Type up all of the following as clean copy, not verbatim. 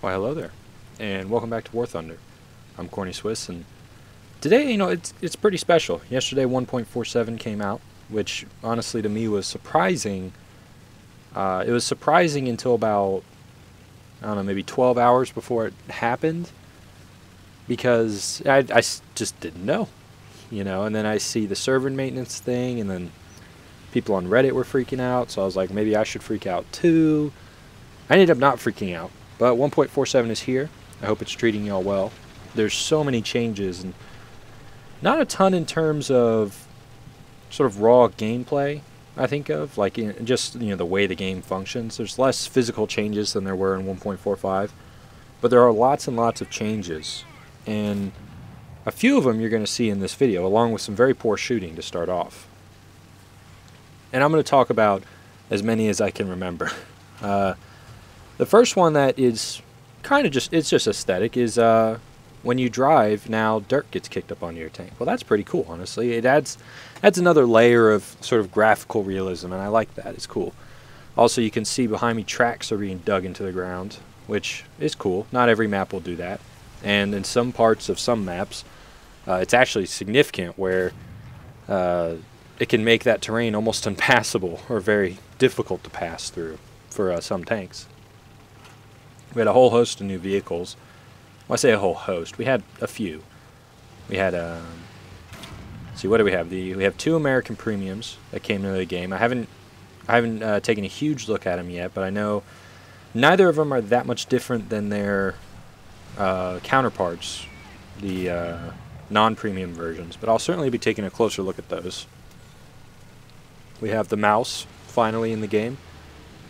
Why, hello there, and welcome back to War Thunder. I'm Corny Swiss, and today, it's pretty special. Yesterday, 1.47 came out, which honestly to me was surprising. It was surprising until about, I don't know, maybe 12 hours before it happened, because just didn't know, and then I see the server maintenance thing, and then people on Reddit were freaking out, so I was like, maybe I should freak out too. I ended up not freaking out, but 1.47 is here. I hope it's treating y'all well. There's so many changes, and not a ton in terms of sort of raw gameplay, I think of, like just the way the game functions. There's less physical changes than there were in 1.45, but there are lots and lots of changes, and a few of them you're going to see in this video, along with some very poor shooting to start off. And I'm going to talk about as many as I can remember. The first one that is kind of it's just aesthetic is when you drive, now dirt gets kicked up onto your tank. Well, that's pretty cool, honestly. It adds another layer of sort of graphical realism, and I like that. It's cool. Also, you can see behind me tracks are being dug into the ground, which is cool. Not every map will do that. And in some parts of some maps, it's actually significant where it can make that terrain almost impassable or very difficult to pass through for some tanks. We had a whole host of new vehicles. Well, I say a whole host. We had a few. We had, see, what do we have? We have 2 American premiums that came into the game. I haven't taken a huge look at them yet, but I know neither of them are that much different than their counterparts, the non-premium versions. But I'll certainly be taking a closer look at those. We have the mouse finally in the game.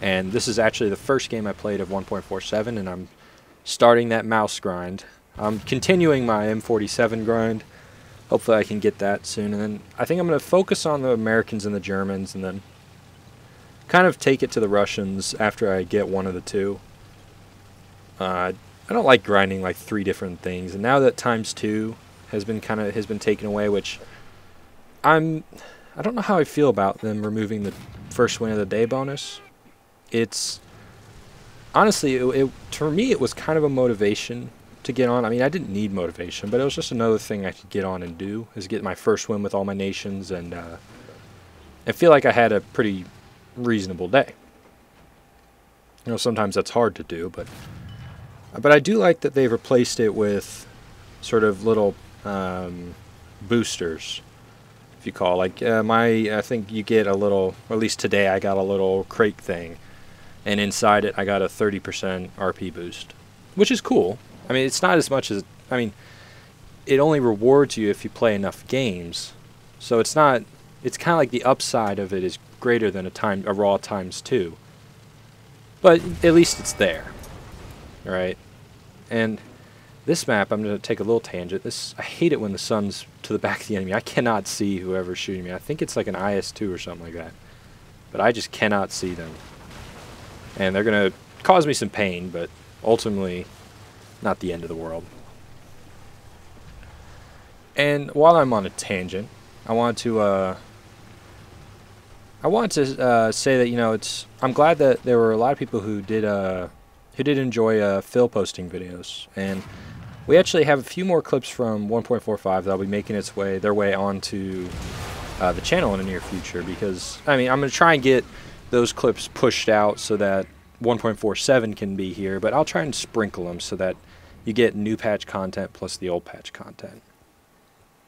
And this is actually the first game I played of 1.47, and I'm starting that mouse grind. I'm continuing my M47 grind. Hopefully I can get that soon. And then I think I'm going to focus on the Americans and the Germans, and then kind of take it to the Russians after I get one of the two. I don't like grinding like 3 different things, and now that ×2 has been taken away, which I don't know how I feel about them removing the first win of the day bonus. It's honestly, for me, it was kind of a motivation to get on. I mean, I didn't need motivation, but it was just another thing I could get on and do, is get my first win with all my nations, and I feel like I had a pretty reasonable day. Sometimes that's hard to do, but I do like that they've replaced it with sort of little boosters, if you call. Like I think you get a little, or at least today I got a little crate thing. And inside it, I got a 30% RP boost, which is cool. I mean, it's not as much as, it only rewards you if you play enough games. So it's kind of like the upside of it is greater than a raw ×2. But at least it's there, right? And this map, I'm going to take a little tangent. I hate it when the sun's to the back of the enemy. I cannot see whoever's shooting me. I think it's like an IS-2 or something like that. But I just cannot see them. And they're going to cause me some pain, but ultimately not the end of the world. And while I'm on a tangent, I want to say that I'm glad that there were a lot of people who did enjoy Phil posting videos, and we actually have a few more clips from 1.45 that'll be making their way onto the channel in the near future, because I'm going to try and get those clips pushed out so that 1.47 can be here, but I'll try and sprinkle them so that you get new patch content plus the old patch content.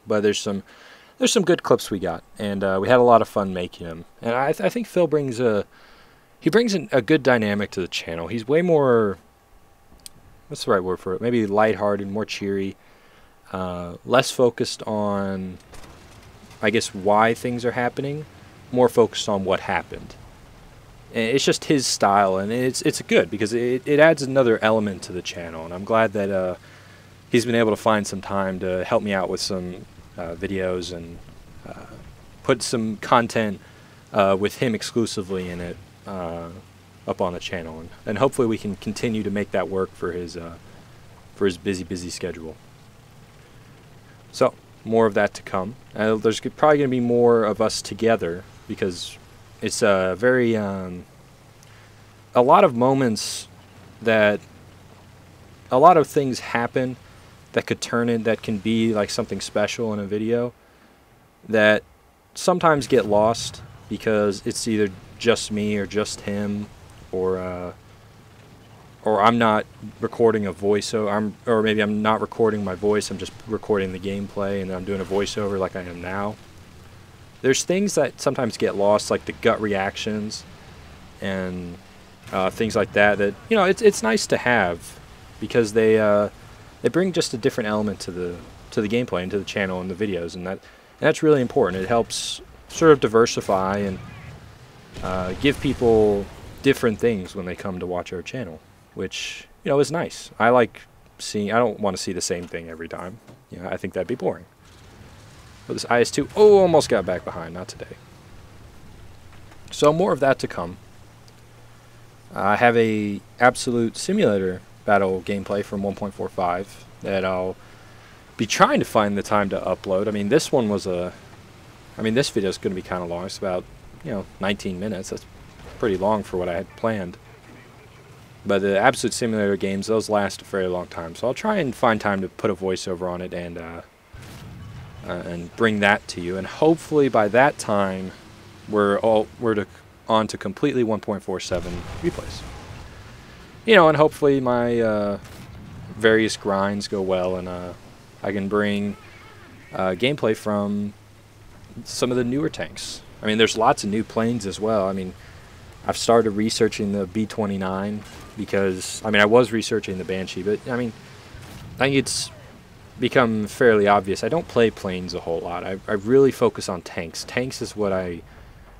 But there's some good clips we got, and we had a lot of fun making them. And I think Phil brings a good dynamic to the channel. He's way more, what's the right word for it? Maybe lighthearted, more cheery, less focused on, I guess, why things are happening, more focused on what happened. It's just his style, and it's good because it adds another element to the channel, and I'm glad that he's been able to find some time to help me out with some videos and put some content with him exclusively in it up on the channel, and hopefully we can continue to make that work for his busy schedule. So more of that to come. There's probably going to be more of us together, because it's a lot of moments that a lot of things happen that could turn in, that can be like something special in a video that sometimes get lost because it's either just me or just him, or I'm not recording a voiceover, or maybe I'm not recording my voice, I'm just recording the gameplay and I'm doing a voiceover like I am now. There's things that sometimes get lost, like the gut reactions and things like that, that, you know, it's nice to have, because they bring just a different element to the gameplay and to the channel and the videos, and that's really important. It helps sort of diversify and give people different things when they come to watch our channel, which, you know, is nice. I like seeing, I don't want to see the same thing every time. You know, I think that'd be boring. But this IS-2, oh, almost got back behind, not today. So more of that to come. I have a Absolute Simulator battle gameplay from 1.45 that I'll be trying to find the time to upload. I mean, this one was this video is going to be kind of long. It's about, you know, 19 minutes. That's pretty long for what I had planned. But the Absolute Simulator games, those last a very long time. So I'll try and find time to put a voiceover on it and bring that to you. And hopefully by that time, we're on to completely 1.47 replays. You know, and hopefully my various grinds go well, and I can bring gameplay from some of the newer tanks. I mean, there's lots of new planes as well. I mean, I've started researching the B-29 because, I mean, I was researching the Banshee, but, I mean, I think it's become fairly obvious. I don't play planes a whole lot. I really focus on tanks. Tanks is what I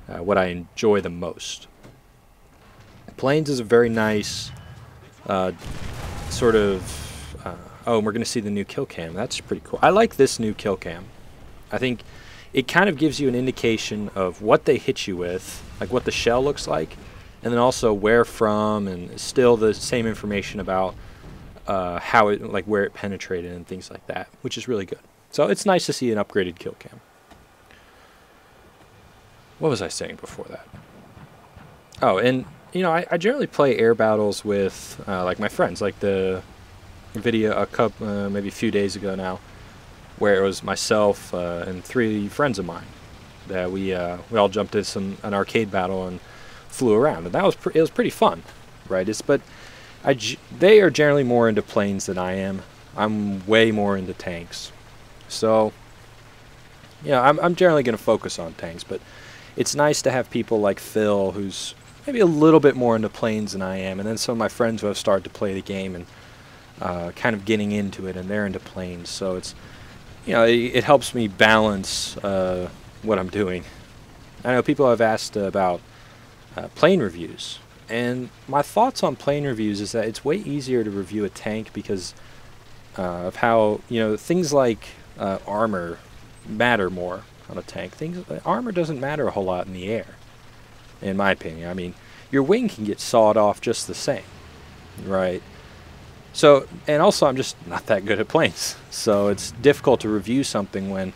enjoy the most. Planes is a very nice sort of... oh, and we're going to see the new kill cam. That's pretty cool. I like this new kill cam. I think it kind of gives you an indication of what they hit you with, like what the shell looks like, and then also where from, and still the same information about how it, like where it penetrated and things like that, which is really good. So it's nice to see an upgraded kill cam. What was I saying before that? Oh, and you know, I generally play air battles with like my friends, like the video a couple maybe a few days ago now, where it was myself and 3 friends of mine that we all jumped into an arcade battle and flew around, and that was it was pretty fun, right? They are generally more into planes than I am. I'm way more into tanks, so yeah, I'm generally going to focus on tanks, but it's nice to have people like Phil, who's maybe a little bit more into planes than I am, and then some of my friends who have started to play the game and kind of getting into it, and they're into planes. So it's, you know, it helps me balance what I'm doing. I know people have asked about plane reviews, and my thoughts on plane reviews is that it's way easier to review a tank because of how, you know, things like armor matter more on a tank. Armor doesn't matter a whole lot in the air, in my opinion. I mean, your wing can get sawed off just the same, right? So, and also I'm just not that good at planes, so it's difficult to review something when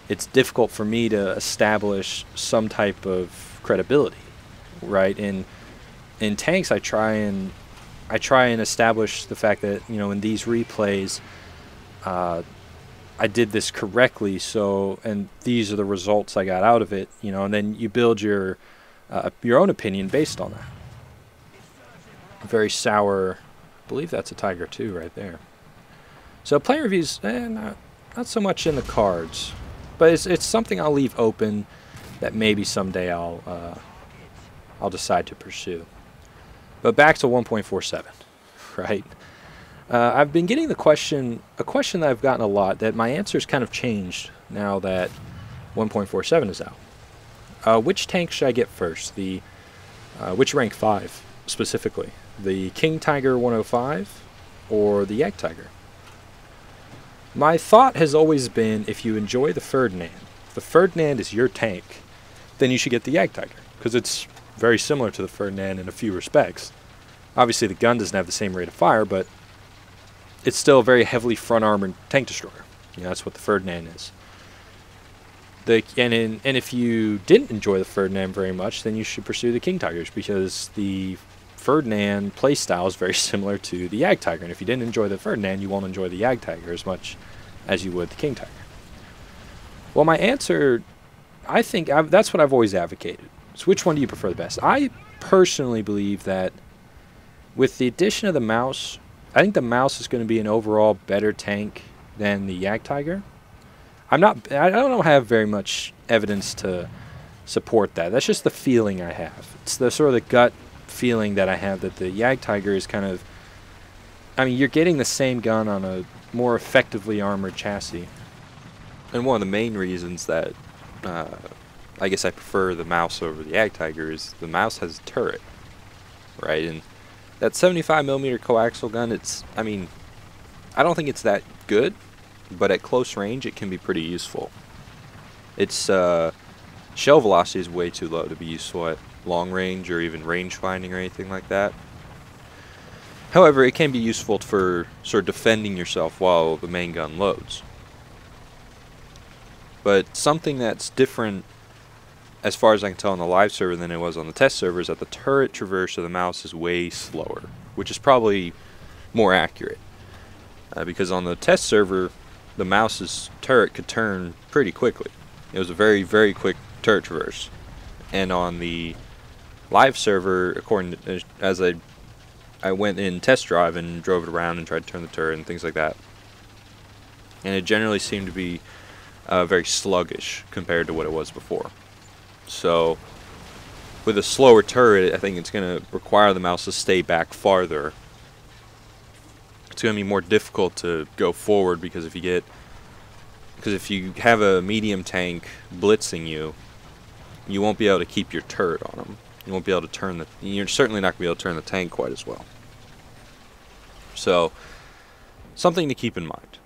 it's difficult for me to establish some type of credibility, right? In tanks, I try and establish the fact that, you know, in these replays, I did this correctly, so, and these are the results I got out of it, you know, and then you build your own opinion based on that. Very sour, I believe that's a Tiger 2 right there. So plane reviews, not so much in the cards, but it's something I'll leave open that maybe someday I'll decide to pursue. But back to 1.47, right? I've been getting a question that I've gotten a lot, that my answer's kind of changed now that 1.47 is out. Which tank should I get first? Which rank 5 specifically? The King Tiger 105 or the Yak Tiger? My thought has always been, if you enjoy the Ferdinand, if the Ferdinand is your tank, then you should get the Yak Tiger, because it's very similar to the Ferdinand in a few respects. Obviously the gun doesn't have the same rate of fire, but it's still a very heavily front armored tank destroyer. You know, that's what the Ferdinand is. And if you didn't enjoy the Ferdinand very much, then you should pursue the King Tigers, because the Ferdinand playstyle is very similar to the Jagdtiger, and if you didn't enjoy the Ferdinand, you won't enjoy the Jagdtiger as much as you would the King Tiger. Well, my answer, I think that's what I've always advocated. So which one do you prefer the best? I personally believe that with the addition of the mouse, I think the mouse is going to be an overall better tank than the Jagdtiger. I don't have very much evidence to support that. That's just the feeling I have. It's the sort of the gut feeling that I have that the Jagdtiger is kind of, I mean, you're getting the same gun on a more effectively armored chassis. And one of the main reasons that I guess I prefer the mouse over the Jagdtiger is the mouse has a turret, right? And that 75mm coaxial gun, I mean, I don't think it's that good, but at close range it can be pretty useful. Its shell velocity is way too low to be useful at long range or even range finding or anything like that. However, it can be useful for sort of defending yourself while the main gun loads. But something that's different, as far as I can tell on the live server than it was on the test server, is that the turret traverse of the mouse is way slower, which is probably more accurate. Because on the test server, the mouse's turret could turn pretty quickly. It was a very, very quick turret traverse. And on the live server, according to, as I went in test drive and drove it around and tried to turn the turret and things like that, and it generally seemed to be very sluggish compared to what it was before. So with a slower turret, I think it's going to require the mouse to stay back farther. It's going to be more difficult to go forward because if you have a medium tank blitzing you, you won't be able to keep your turret on them. You won't be able to you're certainly not going to be able to turn the tank quite as well. So something to keep in mind.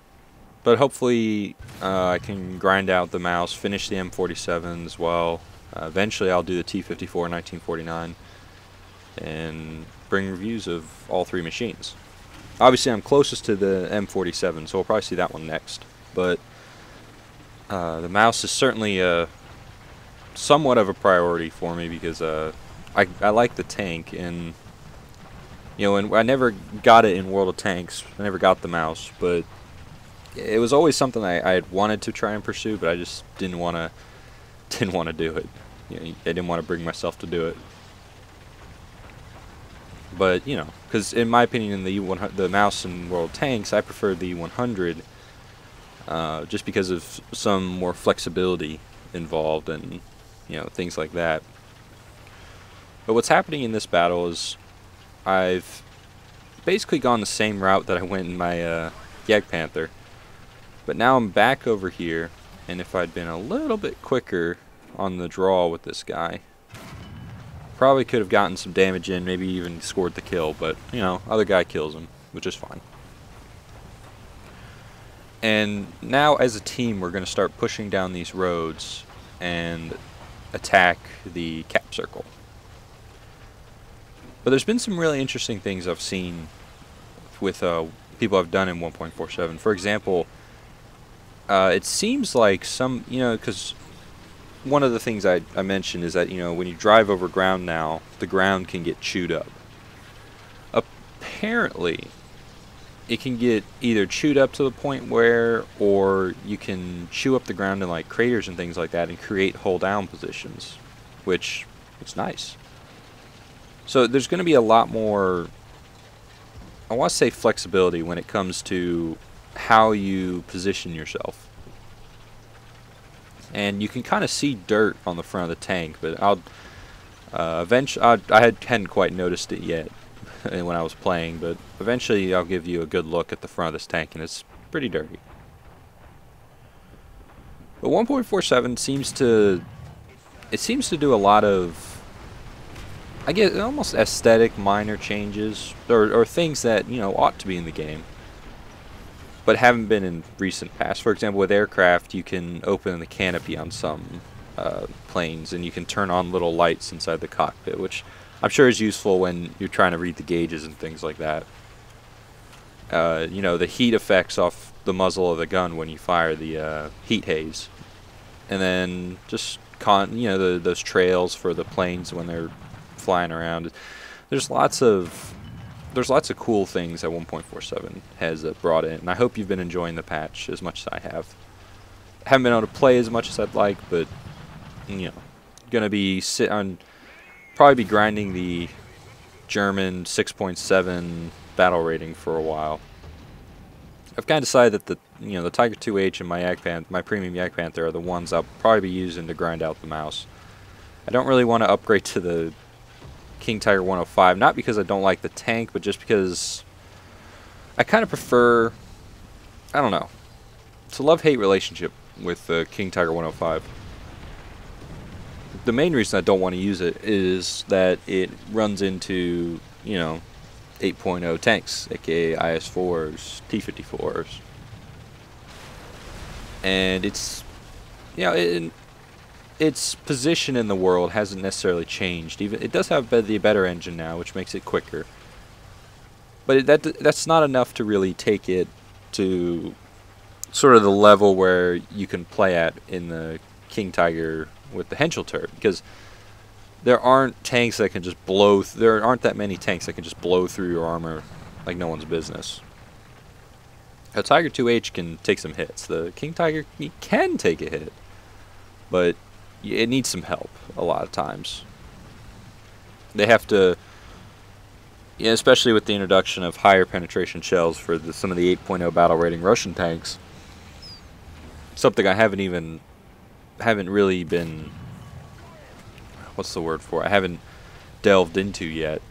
But hopefully I can grind out the mouse, finish the M47 as well. Eventually I'll do the T54 1949 and bring reviews of all three machines. Obviously I'm closest to the M47, so we'll probably see that one next. But the mouse is certainly somewhat of a priority for me because I like the tank, and you know, and I never got it in World of Tanks. I never got the mouse, but it was always something I had wanted to try and pursue, but I just didn't want to do it. You know, I didn't want to bring myself to do it. But you know, because in my opinion, the mouse in World of Tanks, I prefer the 100, just because of some more flexibility involved and you know, things like that. But what's happening in this battle is I've basically gone the same route that I went in my Jagdpanther. But now I'm back over here, and if I'd been a little bit quicker on the draw with this guy, probably could have gotten some damage in, maybe even scored the kill, but, you know, other guy kills him, which is fine. And now as a team, we're going to start pushing down these roads and attack the cap circle. But there's been some really interesting things I've seen with people I've done in 1.47. For example, it seems like some, you know, because one of the things I mentioned is that, you know, when you drive over ground now, the ground can get chewed up. Apparently, it can get either chewed up to the point where, or you can chew up the ground in like craters and things like that and create hull down positions, which is nice. So there's going to be a lot more, I want to say, flexibility when it comes to how you position yourself. And you can kind of see dirt on the front of the tank, but I hadn't quite noticed it yet when I was playing, but eventually I'll give you a good look at the front of this tank, and it's pretty dirty. But 1.47 seems to do a lot of, I guess, almost aesthetic minor changes, or things that, you know, ought to be in the game, but haven't been in recent past. For example, with aircraft, you can open the canopy on some planes, and you can turn on little lights inside the cockpit, which I'm sure is useful when you're trying to read the gauges and things like that. You know, the heat effects off the muzzle of the gun when you fire the heat haze, and then just those trails for the planes when they're flying around. there's lots of cool things that 1.47 has brought in, and I hope you've been enjoying the patch as much as I have. Haven't been able to play as much as I'd like, but you know, gonna be probably be grinding the German 6.7 battle rating for a while. I've kind of decided that the Tiger 2H and my premium Yak Panther are the ones I'll probably be using to grind out the mouse. I don't really want to upgrade to the King Tiger 105, not because I don't like the tank, but just because I kind of prefer, I don't know, it's a love-hate relationship with the King Tiger 105. The main reason I don't want to use it is that it runs into, 8.0 tanks, aka IS-4s, T-54s. And it's, its position in the world hasn't necessarily changed. Even it does have the better engine now, which makes it quicker. But that's not enough to really take it to sort of the level where you can play at in the King Tiger with the Henschel turret, because there aren't tanks that can just there aren't that many tanks that can just blow through your armor like no one's business. A Tiger 2H can take some hits. The King Tiger, he can take a hit, but it needs some help a lot of times. They have to, especially with the introduction of higher penetration shells for some of the 8.0 battle rating Russian tanks. Something I haven't really been, what's the word for it? I haven't delved into yet,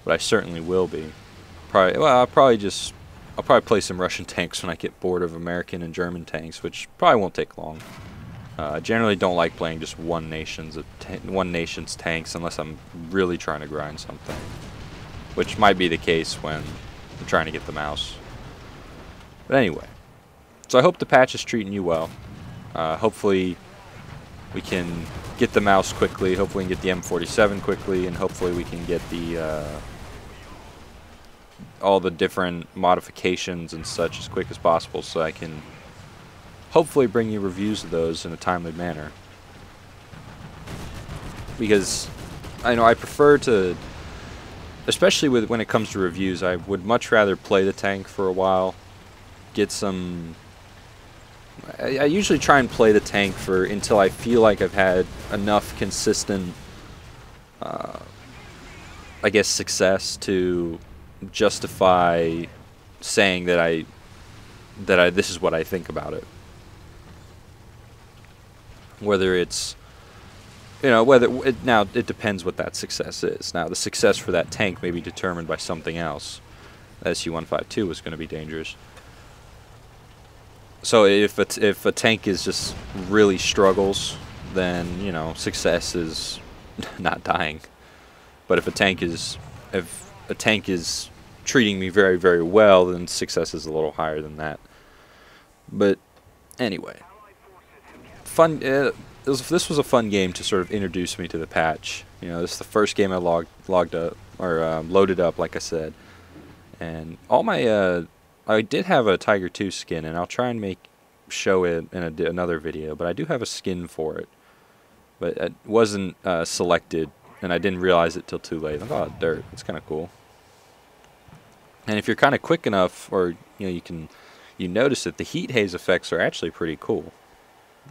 but I certainly will be. I'll probably play some Russian tanks when I get bored of American and German tanks, which probably won't take long. I generally don't like playing just one nation's tanks unless I'm really trying to grind something, which might be the case when I'm trying to get the mouse. But anyway, so I hope the patch is treating you well. Hopefully we can get the mouse quickly, hopefully we can get the M47 quickly, and hopefully we can get the all the different modifications and such as quick as possible, so I can hopefully bring you reviews of those in a timely manner. Because I prefer to, especially when it comes to reviews, I would much rather play the tank for a while, get some. I usually try and play the tank until I feel like I've had enough consistent, I guess, success to justify saying that this is what I think about it. Whether it's, now it depends what that success is. Now the success for that tank may be determined by something else. SU-152 is going to be dangerous. So if a tank is just really struggles, then success is not dying. But if a tank is treating me very, very well, then success is a little higher than that. But anyway, fun. This was a fun game to sort of introduce me to the patch. This is the first game I loaded up, like I said, and all my I did have a Tiger 2 skin, and I'll try and show it in another video, but I do have a skin for it. But it wasn't selected, and I didn't realize it till too late. I thought, oh, dirt, it's kind of cool. And if you're kind of quick enough, or you notice that the heat haze effects are actually pretty cool.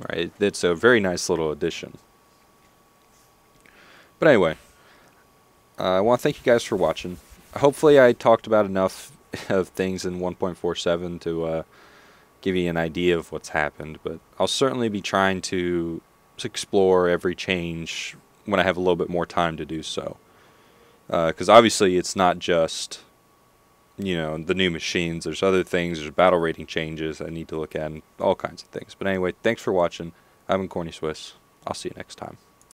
Right? It's a very nice little addition. But anyway, I want to thank you guys for watching. Hopefully I talked about enough of things in 1.47 to give you an idea of what's happened, but I'll certainly be trying to explore every change when I have a little bit more time to do so, because obviously it's not just the new machines. There's other things, there's battle rating changes I need to look at, and all kinds of things. But anyway, thanks for watching. I've been CornySwiss. I'll see you next time.